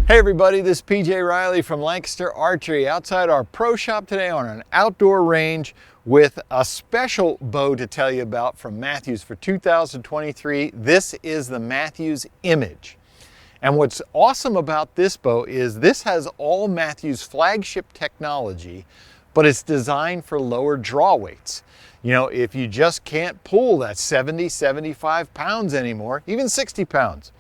Hey everybody, this is PJ Riley from Lancaster Archery outside our pro shop today on an outdoor range with a special bow to tell you about from Mathews for 2023. This is the Mathews Image. And what's awesome about this bow is this has all Mathews flagship technology, but it's designed for lower draw weights. You know, if you just can't pull that 70, 75 pounds anymore, even 60 pounds,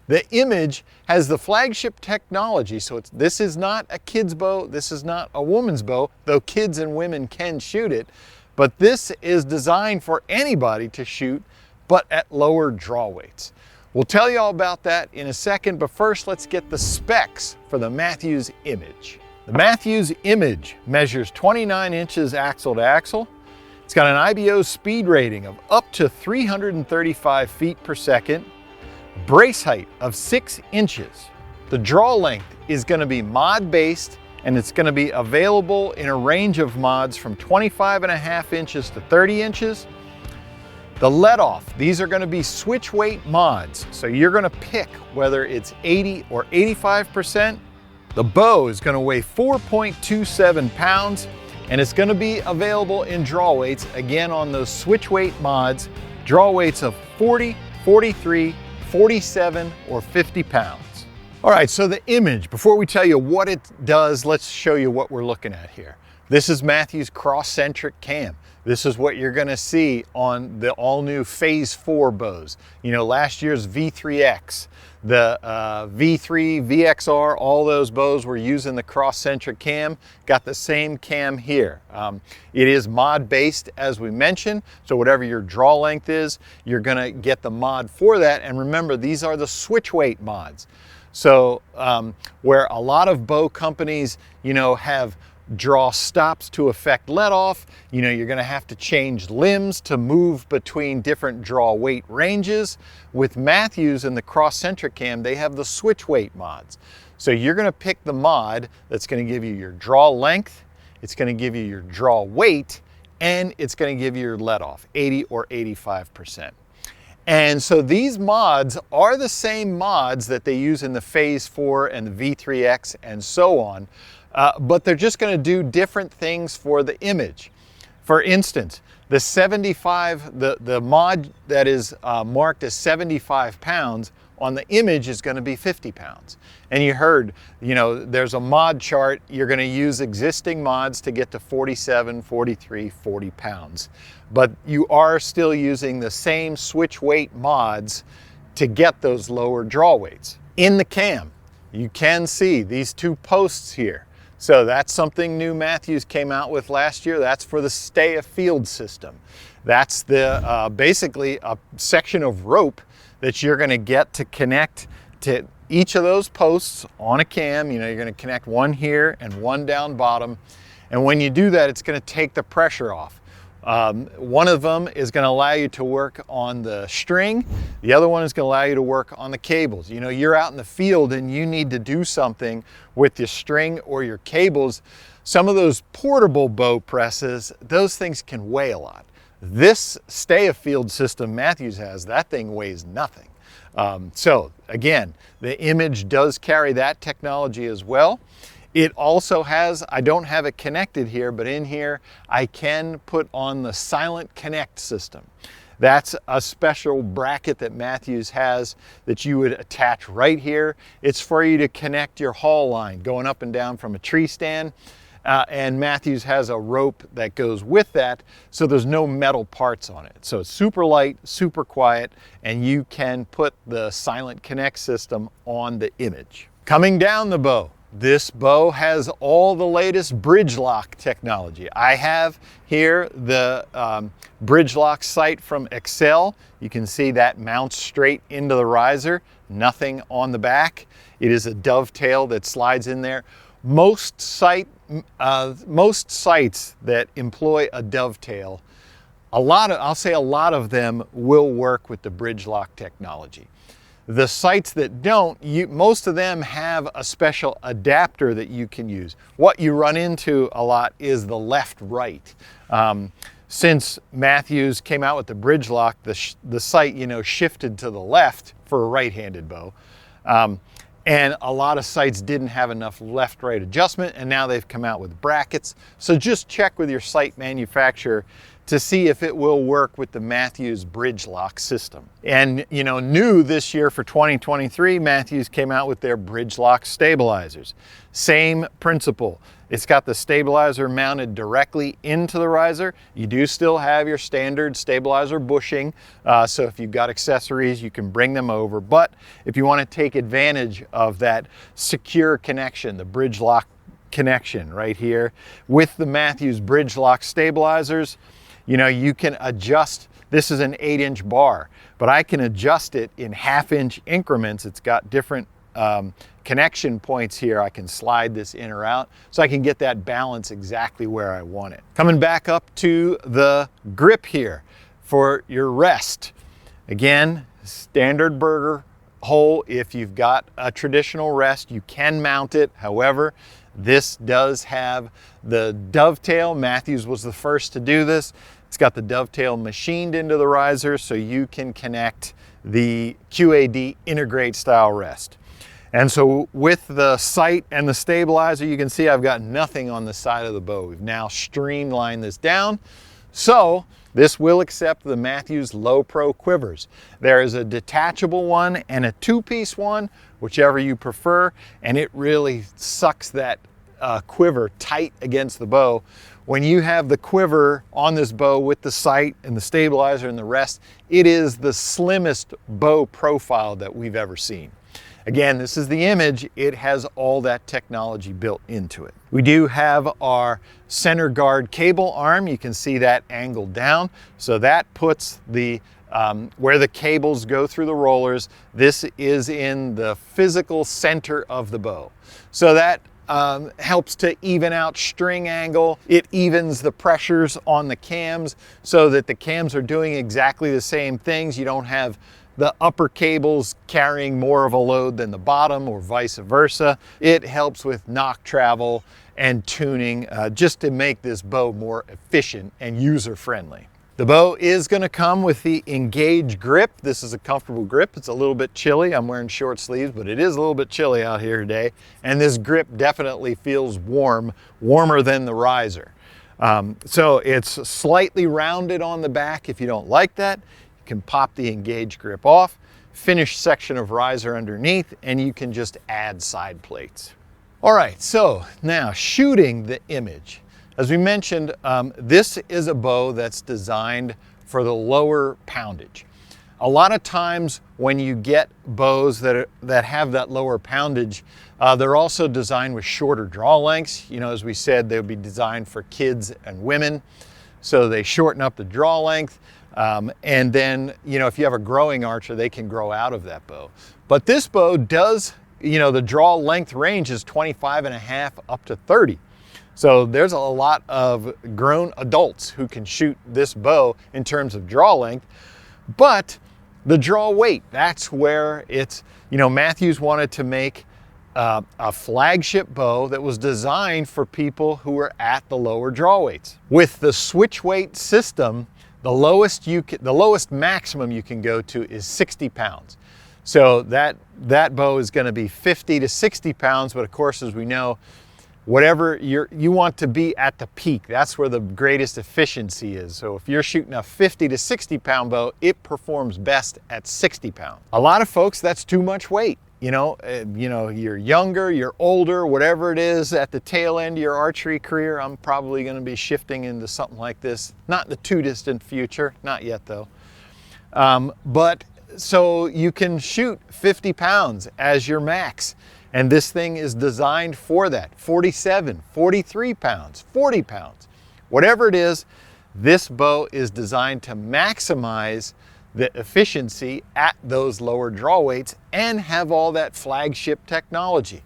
the Image has the flagship technology, so this is not a kid's bow, this is not a woman's bow, though kids and women can shoot it, but this is designed for anybody to shoot, but at lower draw weights. We'll tell you all about that in a second, but first let's get the specs for the Mathews Image. The Mathews Image measures 29 inches axle to axle. It's got an IBO speed rating of up to 335 feet per second, brace height of 6 inches. The draw length is going to be mod based, and it's going to be available in a range of mods from 25.5 inches to 30 inches. The let off, these are going to be switch weight mods, so you're going to pick whether it's 80 or 85%. The bow is going to weigh 4.27 pounds, and it's going to be available in draw weights, again on those switch weight mods, draw weights of 40, 43, 47 or 50 pounds. All right, so the Image, before we tell you what it does, let's show you what we're looking at here. This is Mathews Crosscentric Cam. This is what you're gonna see on the all-new Phase 4 bows. You know, last year's V3X, the V3, VXR, all those bows were using the Crosscentric Cam, got the same cam here. It is mod-based, as we mentioned, so whatever your draw length is, you're gonna get the mod for that, and remember, these are the switch weight mods. So where a lot of bow companies, you know, have draw stops to affect let off, you know, you're going to have to change limbs to move between different draw weight ranges. With Mathews and the Crosscentric Cam, they have the switch weight mods. So you're going to pick the mod that's going to give you your draw length, it's going to give you your draw weight, and it's going to give you your let off, 80 or 85%. And so these mods are the same mods that they use in the Phase 4 and the V3X and so on, but they're just going to do different things for the Image. For instance, the 75, the mod that is marked as 75 pounds on the Image is going to be 50 pounds. And you heard, you know, there's a mod chart. You're going to use existing mods to get to 47, 43, 40 pounds. But you are still using the same switch weight mods to get those lower draw weights. In the cam, you can see these two posts here. So that's something new Mathews came out with last year. That's for the stay afield system. That's the basically a section of rope that you're going to get to connect to each of those posts on a cam. You know, you're going to connect one here and one down bottom. And when you do that, it's going to take the pressure off. One of them is going to allow you to work on the string. The other one is going to allow you to work on the cables. You know, you're out in the field and you need to do something with your string or your cables. Some of those portable bow presses, those things can weigh a lot. This stay afield system Mathews has, that thing weighs nothing. So again, the Image does carry that technology as well. It also has, I don't have it connected here, but in here I can put on the Silent Connect system. That's a special bracket that Mathews has that you would attach right here. It's for you to connect your haul line going up and down from a tree stand. And Mathews has a rope that goes with that, so there's no metal parts on it. So it's super light, super quiet, and you can put the Silent Connect system on the Image. Coming down the bow, this bow has all the latest Bridge Lock technology. I have here the Bridge Lock sight from Excel. You can see that mounts straight into the riser, nothing on the back. It is a dovetail that slides in there. Most sights that employ a dovetail, I'll say a lot of them will work with the Bridge Lock technology. The sites that don't, most of them have a special adapter that you can use. What you run into a lot is the left-right. Since Mathews came out with the Bridge Lock, the sight, shifted to the left for a right-handed bow. And a lot of sites didn't have enough left-right adjustment, and now they've come out with brackets. So just check with your site manufacturer to see if it will work with the Mathews Bridge Lock system. And you know, new this year for 2023, Mathews came out with their Bridge Lock stabilizers. Same principle. It's got the stabilizer mounted directly into the riser. You do still have your standard stabilizer bushing, so if you've got accessories, you can bring them over. But if you want to take advantage of that secure connection, the Bridge Lock connection right here, with the Mathews Bridge Lock stabilizers, you know, you can adjust. This is an 8-inch bar, but I can adjust it in 1/2-inch increments. It's got different connection points here. I can slide this in or out, so I can get that balance exactly where I want it. Coming back up to the grip here for your rest. Again, standard burger hole. If you've got a traditional rest, you can mount it. However, this does have the dovetail. Mathews was the first to do this. It's got the dovetail machined into the riser, so you can connect the QAD integrate style rest. And so with the sight and the stabilizer, you can see I've got nothing on the side of the bow. We've now streamlined this down. So this will accept the Mathews Low Pro quivers. There is a detachable one and a 2-piece one, whichever you prefer, and it really sucks that quiver tight against the bow. When you have the quiver on this bow with the sight and the stabilizer and the rest, it is the slimmest bow profile that we've ever seen. Again, this is the Image. It has all that technology built into it. We do have our center guard cable arm. You can see that angled down. So that puts the where the cables go through the rollers. This is in the physical center of the bow. So that helps to even out string angle. It evens the pressures on the cams so that the cams are doing exactly the same things. You don't have the upper cables carrying more of a load than the bottom, or vice versa. It helps with knock travel and tuning, just to make this bow more efficient and user-friendly. The bow is going to come with the Engage grip. This is a comfortable grip. It's a little bit chilly. I'm wearing short sleeves, but it is a little bit chilly out here today. And this grip definitely feels warm, warmer than the riser. So it's slightly rounded on the back. If you don't like that, you can pop the Engage grip off, finished section of riser underneath, and you can just add side plates. All right, so now shooting the Image. As we mentioned, this is a bow that's designed for the lower poundage. A lot of times when you get bows that have that lower poundage, they're also designed with shorter draw lengths. You know, as we said, they'll be designed for kids and women. So they shorten up the draw length. And then, you know, if you have a growing archer, they can grow out of that bow. But this bow does, you know, the draw length range is 25.5 up to 30. So there's a lot of grown adults who can shoot this bow in terms of draw length. But the draw weight, that's where it's, you know, Mathews wanted to make a flagship bow that was designed for people who are at the lower draw weights. With the Switchweight system, the lowest maximum you can go to is 60 pounds. So that bow is going to be 50 to 60 pounds, but of course, as we know, whatever you want to be at the peak, that's where the greatest efficiency is. So if you're shooting a 50 to 60 pound bow, it performs best at 60 pounds. A lot of folks, that's too much weight. You know, you're younger, you're older, whatever it is, at the tail end of your archery career, I'm probably going to be shifting into something like this. Not in the too distant future, not yet though. But so you can shoot 50 pounds as your max. And this thing is designed for that. 47, 43 pounds, 40 pounds. Whatever it is, this bow is designed to maximize the efficiency at those lower draw weights and have all that flagship technology.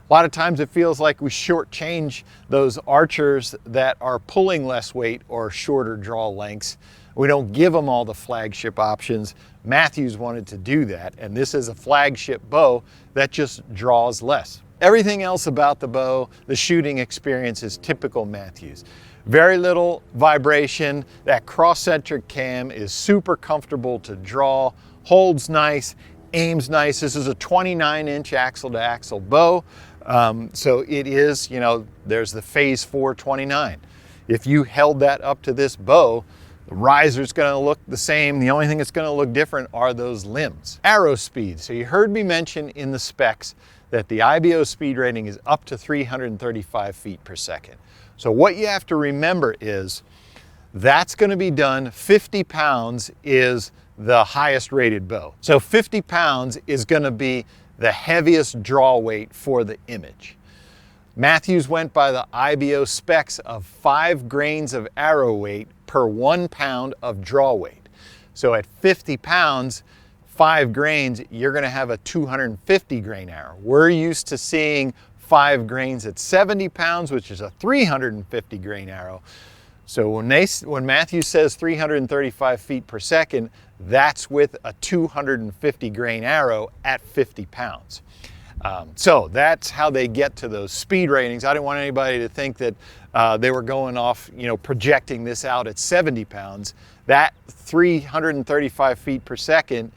A lot of times it feels like we shortchange those archers that are pulling less weight or shorter draw lengths. We don't give them all the flagship options. Mathews wanted to do that, and this is a flagship bow that just draws less. Everything else about the bow, the shooting experience, is typical Mathews. Very little vibration. That cross-centric cam is super comfortable to draw, holds nice, aims nice. This is a 29-inch axle-to-axle bow. So it is, you know, there's the phase 429. If you held that up to this bow, the riser's going to look the same. The only thing that's going to look different are those limbs. Arrow speed. So you heard me mention in the specs that the IBO speed rating is up to 335 feet per second. So what you have to remember is that's going to be done, 50 pounds is the highest rated bow. So 50 pounds is going to be the heaviest draw weight for the Image. Mathews went by the IBO specs of 5 grains of arrow weight per 1 pound of draw weight. So at 50 pounds, 5 grains, you're going to have a 250 grain arrow. We're used to seeing 5 grains at 70 pounds, which is a 350 grain arrow. So when Mathews says 335 feet per second, that's with a 250 grain arrow at 50 pounds. So that's how they get to those speed ratings. I didn't want anybody to think that they were going off, you know, projecting this out at 70 pounds. That 335 feet per second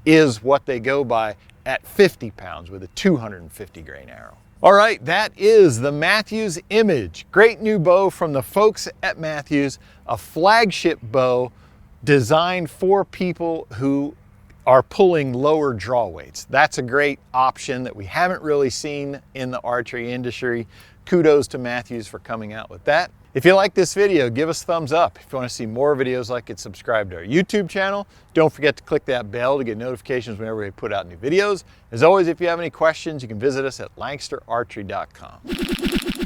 is what they go by at 50 pounds with a 250 grain arrow. All right, that is the Mathews Image. Great new bow from the folks at Mathews, a flagship bow designed for people who are pulling lower draw weights. That's a great option that we haven't really seen in the archery industry. Kudos to Mathews for coming out with that. If you like this video, give us a thumbs up. If you want to see more videos like it, subscribe to our YouTube channel. Don't forget to click that bell to get notifications whenever we put out new videos. As always, if you have any questions, you can visit us at LancasterArchery.com.